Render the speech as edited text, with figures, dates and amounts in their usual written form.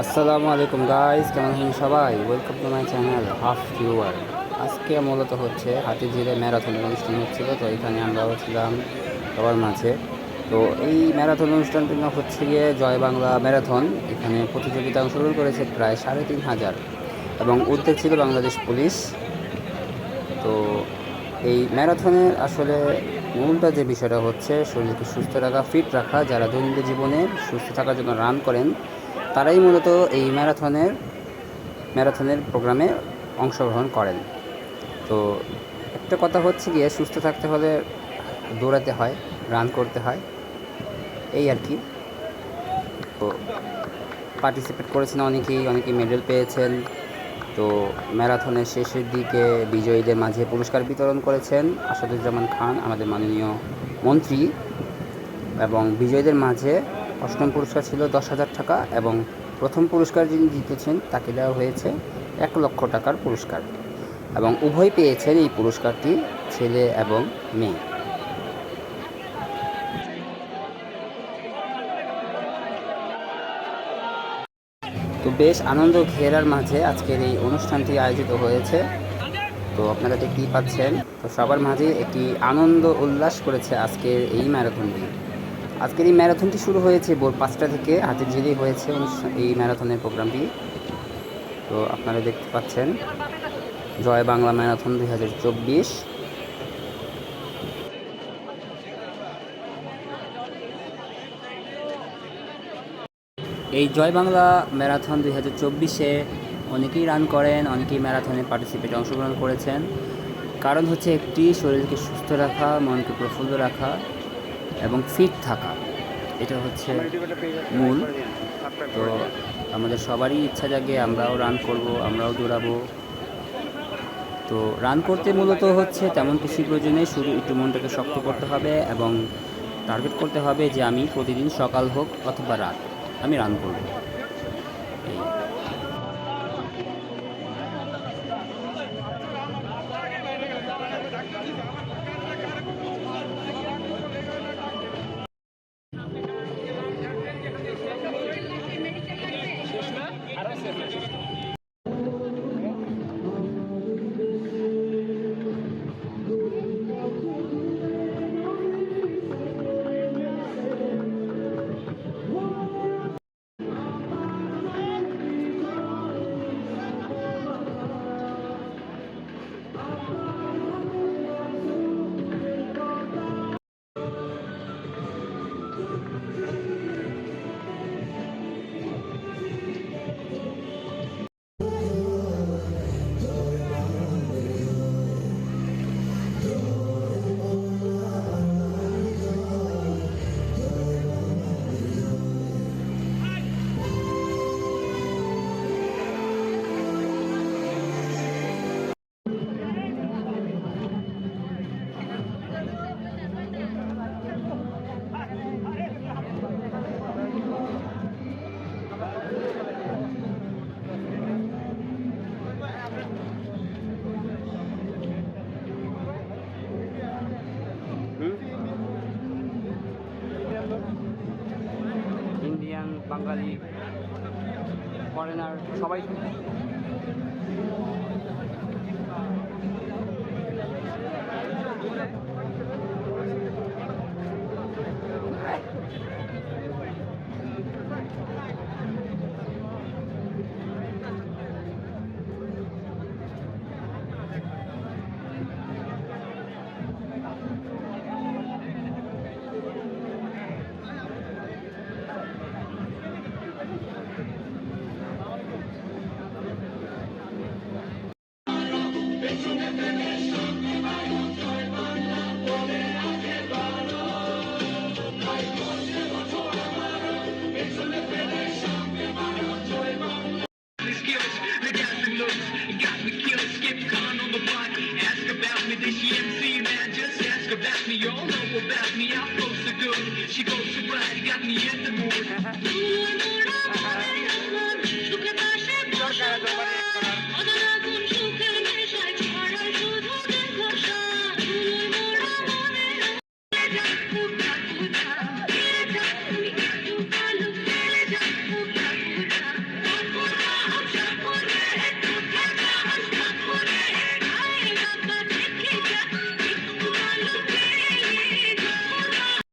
আসসালামু আলাইকুম গাইস, কেমন আছেন সবাই? Welcome to my channel half viewer. আজকে মূলত হচ্ছে হাতিঝিলে ম্যারাথন অনুষ্ঠান হচ্ছিল, তো এখানে আমরাও ছিলাম সবার মাঝে। তো এই ম্যারাথন অনুষ্ঠানটি হচ্ছে গিয়ে জয় বাংলা ম্যারাথন। এখানে প্রতিযোগিতা অংশগ্রহণ করেছে প্রায় ৩,৫০০ এবং উদ্যোগ ছিল বাংলাদেশ পুলিশ। তো এই ম্যারাথনের আসলে মূলটা যে বিষয়টা হচ্ছে শরীরকে সুস্থ রাখা, ফিট রাখা। যারা দৈনন্দিন জীবনে সুস্থ থাকার জন্য রান করেন তারাই মূলত এই ম্যারাথনের প্রোগ্রামে অংশগ্রহণ করেন। তো একটা কথা হচ্ছে গিয়ে সুস্থ থাকতে হলে দৌড়াতে হয়, রান করতে হয়, এই আর কি। তো পার্টিসিপেট করেছেন অনেকেই মেডেল পেয়েছেন। তো ম্যারাথনের শেষের দিকে বিজয়ীদের মাঝে পুরস্কার বিতরণ করেছেন আসাদুজ্জামান খান, আমাদের মাননীয় মন্ত্রী। এবং বিজয়ীদের মাঝে অষ্টম পুরস্কার ছিল ১০,০০০ টাকা এবং প্রথম পুরস্কার যিনি জিতেছেন তাকে দেওয়া হয়েছে ১,০০,০০০ টাকার পুরস্কার। এবং উভয় পেয়েছেন এই পুরস্কারটি, ছেলে এবং মেয়ে। তো বেশ আনন্দ ঘেরার মাঝে আজকের এই অনুষ্ঠানটি আয়োজিত হয়েছে। তো আপনারা দেখতেই পাচ্ছেন, তো সবার মাঝে একটি আনন্দ উল্লাস করেছে আজকের এই ম্যারাথনটি। আজকের এই ম্যারাথনটি শুরু হয়েছে ভোর ৫টা থেকে, হাতিরঝিলেই হয়েছে এই ম্যারাথনের প্রোগ্রামটি। তো আপনারা দেখতে পাচ্ছেন জয় বাংলা ম্যারাথন ২০২৪। এই জয় বাংলা ম্যারাথন ২০২৪-এ অনেকেই রান করেন, অনেকেই ম্যারাথনে পার্টিসিপেটে অংশগ্রহণ করেছেন। কারণ হচ্ছে একটি, শরীরকে সুস্থ রাখা, মনকে প্রফুল্ল রাখা এবং ফিট থাকা, এটা হচ্ছে মূল। তো আমাদের সবারই ইচ্ছা জাগে আমরাও রান করব, আমরাও দৌড়াবো। তো রান করতে মূলত হচ্ছে তেমন কিছু প্রয়োজন নেই, শুধু একটু মনটাকে শক্ত করতে হবে এবং টার্গেট করতে হবে যে আমি প্রতিদিন সকাল হোক অথবা রাত আমি রান করব। এই ইন্ডিয়ান, বাঙালি, ফরেনার সবাই।